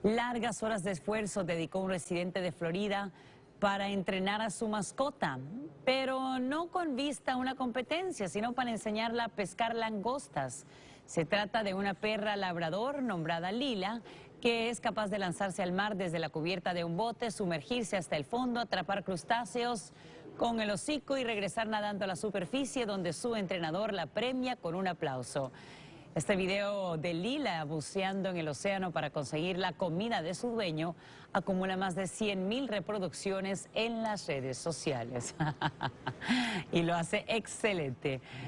Largas horas de esfuerzo dedicó un residente de Florida para entrenar a su mascota, pero no con vista a una competencia, sino para enseñarla a pescar langostas. Se trata de una perra labrador nombrada Lila, que es capaz de lanzarse al mar desde la cubierta de un bote, sumergirse hasta el fondo, atrapar crustáceos con el hocico y regresar nadando a la superficie, donde su entrenador la premia con un aplauso. Este video de Lila buceando en el océano para conseguir la comida de su dueño acumula más de 100,000 reproducciones en las redes sociales. Y lo hace excelente.